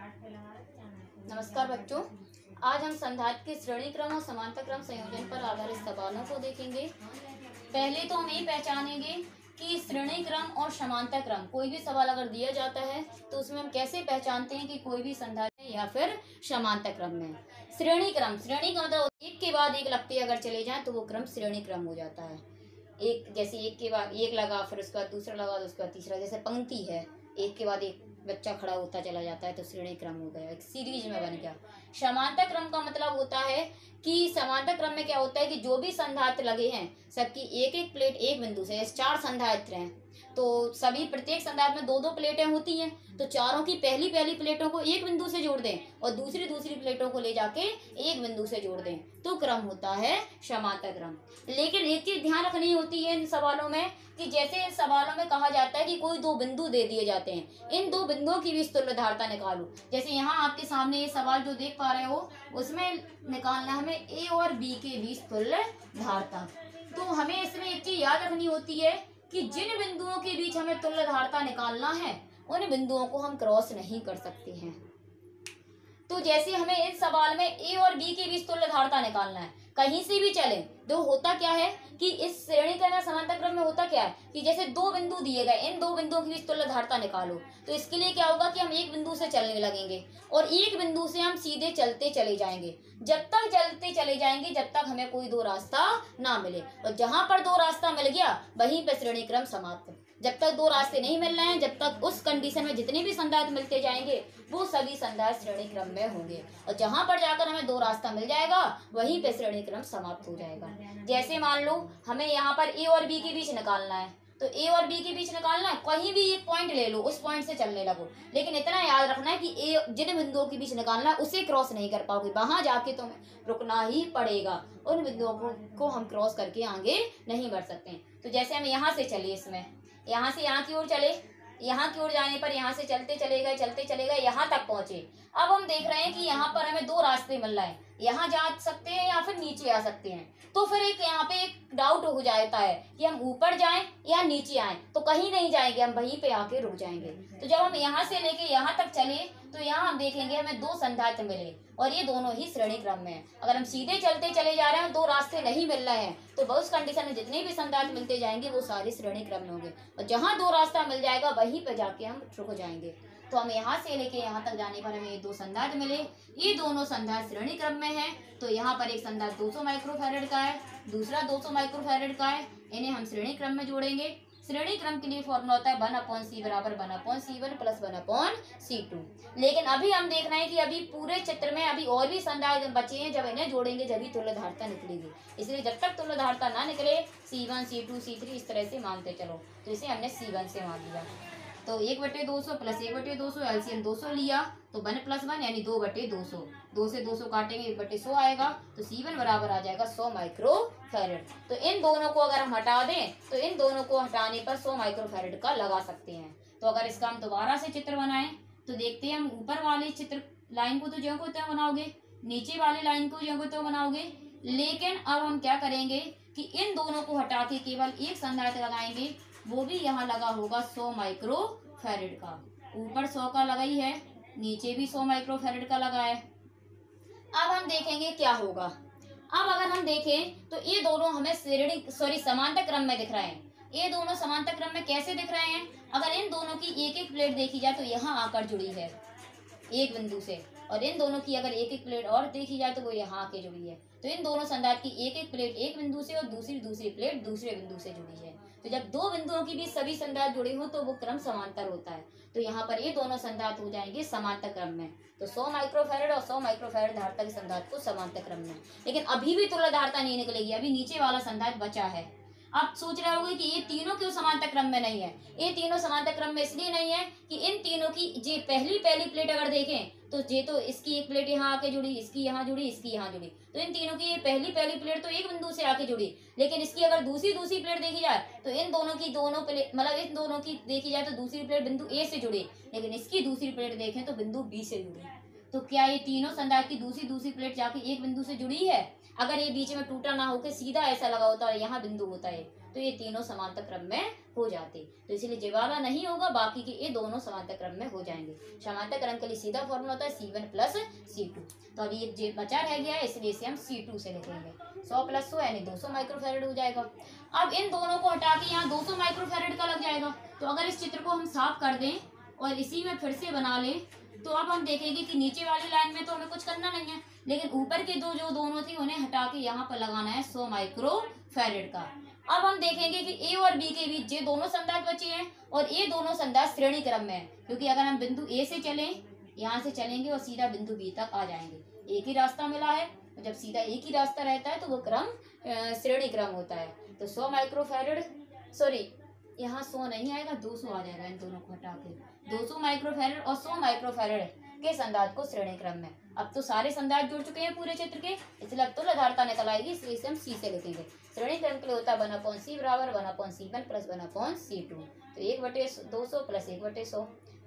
नमस्कार बच्चों, आज हम संधारित्र के श्रेणी क्रम और समांतर क्रम संयोजन पर आधारित सवालों को देखेंगे। पहले तो हम ये पहचानेंगे कि श्रेणी क्रम और समांतर क्रम, कोई भी सवाल अगर दिया जाता है तो उसमें हम कैसे पहचानते हैं कि कोई भी संधारित्र है या फिर समांतर क्रम में। श्रेणी क्रम, श्रेणी का मतलब एक के बाद एक लगते अगर चले जाए तो वो क्रम श्रेणी क्रम हो जाता है। एक जैसे एक के बाद एक लगा, फिर उसके बाद दूसरा लगा, उसके बाद तीसरा, जैसे पंक्ति है, एक के बाद एक बच्चा खड़ा होता चला जाता है तो श्रेणी क्रम हो गया, एक सीरीज में बन गया। समांतर क्रम का मतलब होता है कि समांतर क्रम में क्या होता है कि जो भी संधारित्र लगे हैं सबकी एक एक प्लेट एक बिंदु से, 4 संधारित्र हैं तो सभी प्रत्येक संधारित्र में 2-2 प्लेटें होती हैं, तो चारों की पहली प्लेटों को एक बिंदु से जोड़ दें और दूसरी प्लेटों को ले जाके एक बिंदु से जोड़ दें तो क्रम होता है समांतर क्रम। लेकिन एक चीज ध्यान रखनी होती है इन सवालों में कि जैसे इन सवालों में कहा जाता है कि कोई 2 बिंदु दे दिए जाते हैं, इन 2 बिंदुओं की बीच तुल्यधारता निकालो। जैसे यहाँ आपके सामने ये सवाल जो देख पा रहे हो उसमें निकालना हमें ए और बी के बीच तुल्यधारता। तो हमें इसमें एक चीज याद रखनी होती है कि जिन बिंदुओं के बीच हमें तुल्यधारता निकालना है उन बिंदुओं को हम क्रॉस नहीं कर सकते हैं। तो जैसे हमें इस सवाल में ए और बी के बीच तुल्यधारता निकालना है, कहीं से भी चले तो होता क्या है कि इस श्रेणी क्रम या समांतर क्रम में होता क्या है कि जैसे 2 बिंदु दिए गए, इन 2 बिंदुओं के बीच तुल्यधारता निकालो, तो इसके लिए क्या होगा कि हम एक बिंदु से चलने लगेंगे और एक बिंदु से हम सीधे चलते चले जाएंगे, जब तक चलते चले जाएंगे जब तक हमें कोई 2 रास्ता ना मिले, और जहां पर 2 रास्ता मिल गया वहीं पर श्रेणी क्रम समाप्त। जब तक 2 रास्ते नहीं मिल रहे हैं, जब तक उस कंडीशन में जितने भी संधारित्र मिलते जाएंगे वो सभी संधारित्र श्रेणी क्रम में होंगे, और जहां पर जाकर हमें 2 रास्ता मिल जाएगा वहीं पे श्रेणी क्रम समाप्त हो जाएगा। जैसे मान लो हमें यहाँ पर ए और बी के बीच निकालना है, तो ए और बी के बीच निकालना है, कहीं भी एक पॉइंट ले लो, उस पॉइंट से चलने लगो, लेकिन इतना याद रखना है कि ए जिन बिंदुओं के बीच निकालना है उसे क्रॉस नहीं कर पाओगे, वहां जाके तुम्हें रुकना ही पड़ेगा, उन बिंदुओं को हम क्रॉस करके आगे नहीं बढ़ सकते। तो जैसे हम यहाँ से चले, इसमें यहाँ से यहाँ की ओर चले, यहाँ की ओर जाने पर यहाँ से चलते चले गए यहाँ तक पहुंचे। अब हम देख रहे हैं कि यहाँ पर हमें 2 रास्ते मिल रहे हैं, यहाँ जा सकते हैं या फिर नीचे आ सकते हैं। तो फिर एक यहाँ पे एक डाउट हो जाता है कि हम ऊपर जाएं या नीचे आएं, तो कहीं नहीं जाएंगे, हम वहीं पे आके रुक जाएंगे। तो जब हम यहाँ से लेके यहाँ तक चले तो यहाँ हम देखेंगे हमें 2 संधारित्र मिले और ये दोनों ही श्रेणी क्रम में है। अगर हम सीधे चलते चले जा रहे हैं, 2 रास्ते नहीं मिल रहे हैं, तो उस कंडीशन में जितने भी संधारित्र मिलते जाएंगे वो सारे श्रेणी क्रम में होंगे, और जहाँ 2 रास्ता मिल जाएगा वहीं पे जाके हम रुक जाएंगे। तो हम यहाँ से लेके यहाँ तक जाने पर हमें 2 संधारित्र मिले, ये दोनों संधारित्र श्रेणी क्रम में है। तो यहाँ पर एक संधारित्र 200 माइक्रोफैरड का है, दूसरा 200 माइक्रोफैरड का है, इन्हें हम श्रेणी क्रम में जोड़ेंगे। श्रेणी क्रम के लिए फॉर्मूला होता है 1/c बराबर 1/c1 प्लस 1/c2। लेकिन अभी हम देख रहे हैं कि अभी पूरे चित्र में अभी और भी संधारित्र बचे हैं, जब इन्हें जोड़ेंगे जब भी तुल्यधारता निकलेगी, इसलिए जब तक तुल्यधारता ना निकले C1 C2 C3 इस तरह से मानते चलो। तो इसे हमने C1 से मान लिया, तो 1/200 प्लस 1/200 एलसीएम 200 लिया, तो 1 + 1 यानी 2/200, 2 से 200 काटेंगे 1/100 आएगा, तो C1 बराबर आ जाएगा 100 माइक्रोफैरड। तो इन दोनों को अगर हम हटा दें तो इन दोनों को हटाने पर 100 माइक्रोफैरड का लगा सकते हैं। तो अगर इसका हम दोबारा से चित्र बनाएं तो देखते हैं, हम ऊपर वाले चित्र लाइन को तो ज्यों को त्यों बनाओगे, नीचे वाले लाइन को ज्यों को त्यों बनाओगे, लेकिन अब हम क्या करेंगे कि इन दोनों को हटा के केवल एक संधारित्र लगाएंगे, वो भी यहाँ लगा होगा 100 माइक्रोफैरड का। ऊपर 100 का लगा ही है, नीचे भी 100 माइक्रोफैरड का लगा है। अब हम देखेंगे क्या होगा। अब अगर हम देखें तो ये दोनों हमें समांतर क्रम में दिख रहे हैं। ये दोनों समांतर क्रम में कैसे दिख रहे हैं, अगर इन दोनों की एक एक प्लेट देखी जाए तो यहाँ आकर जुड़ी है एक बिंदु से, और इन दोनों की अगर एक एक प्लेट और देखी जाए तो वो यहाँ आके जुड़ी है। तो इन दोनों संधारित्र की एक एक प्लेट एक बिंदु से और दूसरी प्लेट दूसरे बिंदु से जुड़ी है। तो जब 2 बिंदुओं के बीच सभी संधारित्र जुड़े हो तो वो क्रम समांतर होता है। तो यहाँ पर ये दोनों संधारित्र हो जाएंगे समांतर क्रम में। तो 100 माइक्रोफैरड और 100 माइक्रोफैरड धारिता के संधारित्र को समांतर क्रम में, लेकिन अभी भी तुल्यधारता नहीं निकलेगी, अभी नीचे वाला संधारित्र बचा है। आप सोच रहे होंगे कि ये तीनों क्यों समांतर क्रम में नहीं है। ये तीनों समांतर क्रम में इसलिए नहीं है कि इन तीनों की जे पहली प्लेट अगर देखें तो ये तो इसकी एक प्लेट यहाँ आके जुड़ी, इसकी यहाँ जुड़ी, इसकी यहाँ जुड़ी, तो इन तीनों की ये पहली प्लेट तो एक बिंदु से आके जुड़ी। लेकिन इसकी अगर दूसरी प्लेट देखी जाए तो इन दोनों की दोनों प्लेट मतलब इन दोनों की देखी जाए तो दूसरी प्लेट बिंदु ए से जुड़ी, लेकिन इसकी दूसरी प्लेट देखें तो बिंदु बी से जुड़ी। तो क्या ये तीनों संधारित्र की दूसरी प्लेट जाके एक बिंदु से जुड़ी है? अगर ये बीच में टूटा ना होकर सीधा ऐसा लगा होता है यहाँ बिंदु होता है तो ये तीनों समांतर क्रम में हो जाते, तो इसलिए ये वाला नहीं होगा, बाकी के ये दोनों समांतर क्रम में हो जाएंगे। समांतर क्रम के लिए सीधा फॉर्मूला होता है C1 प्लस C2। तो अभी ये बचा रह गया है, इसलिए इसे हम C2 से लिखेंगे। 100 प्लस 100 यानी 200 माइक्रोफैरड हो जाएगा। अब इन दोनों को हटा के यहाँ 200 माइक्रोफैरड का लग जाएगा। तो अगर इस चित्र को हम साफ कर दें और इसी में फिर से बना लें, तो अब हम देखेंगे कि नीचे वाली लाइन में तो हमें कुछ करना नहीं है, लेकिन ऊपर के दो जो दोनों थी उन्हें हटा के यहाँ पर लगाना है 100 माइक्रोफैरड का। अब हम देखेंगे कि ए और बी के बीच ये दोनों संदार्थ बचे हैं और ये दोनों संदार्थ श्रेणी क्रम में है, क्योंकि अगर हम बिंदु ए से चलें, यहाँ से चलेंगे और सीधा बिंदु बी तक आ जाएंगे। एक ही रास्ता मिला है, जब सीधा एक ही रास्ता रहता है तो वो क्रम श्रेणी क्रम होता है। तो 100 माइक्रोफैरड, सॉरी यहाँ 100 नहीं आएगा, 200 आ जाएगा इन दोनों को हटा के। 200 माइक्रोफैरड और 100 माइक्रोफैरड के संदार्थ को श्रेणी क्रम में। अब तो सारे संदार्थ जुड़ चुके हैं पूरे चित्र के, इसलिए अब तो लधारता निकल आएगी, इसलिए इसे हम सी से लिखेंगे। श्रेणी क्रम के लिए होता है 1/c बराबर 1/c1 प्लस 1/c2। तो 1/200 प्लस 1/100,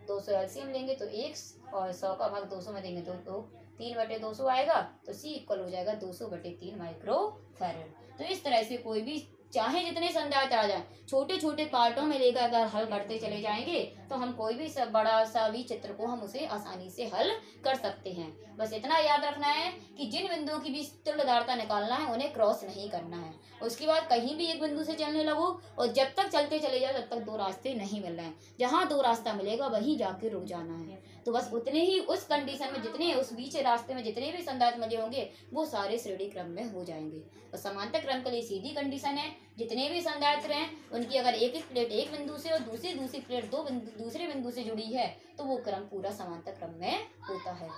200 एलसीएम लेंगे तो 1 और 100 का भाग 200 में देंगे तो 3/200 आएगा। तो C इक्वल हो जाएगा 200/3 माइक्रोफैरड। तो इस तरह से कोई भी चाहे जितने संदार्थ आ जाए, छोटे छोटे पार्टों में लेकर अगर हल करते चले जाएंगे तो हम कोई भी सब बड़ा सा भी चित्र को हम उसे आसानी से हल कर सकते हैं। बस इतना याद रखना है कि जिन बिंदुओं की भी तुल्यधारता निकालना है उन्हें क्रॉस नहीं करना है। उसके बाद कहीं भी एक बिंदु से चलने लगो और जब तक चलते चले जाओ तब तक दो रास्ते नहीं मिल रहे हैं, जहाँ दो रास्ता मिलेगा वहीं जाके रुक जाना है। तो बस उतने ही उस कंडीशन में जितने उस बीच रास्ते में जितने भी संदार्थ मिले होंगे वो सारे श्रेणी क्रम में हो जाएंगे। और समांतर क्रम के लिए सीधी कंडीशन है, जितने भी संदार्थ रहे उनकी अगर एक एक प्लेट एक बिंदु से और दूसरी प्लेट दूसरे बिंदु से जुड़ी है तो वो क्रम पूरा समांतर क्रम में होता है।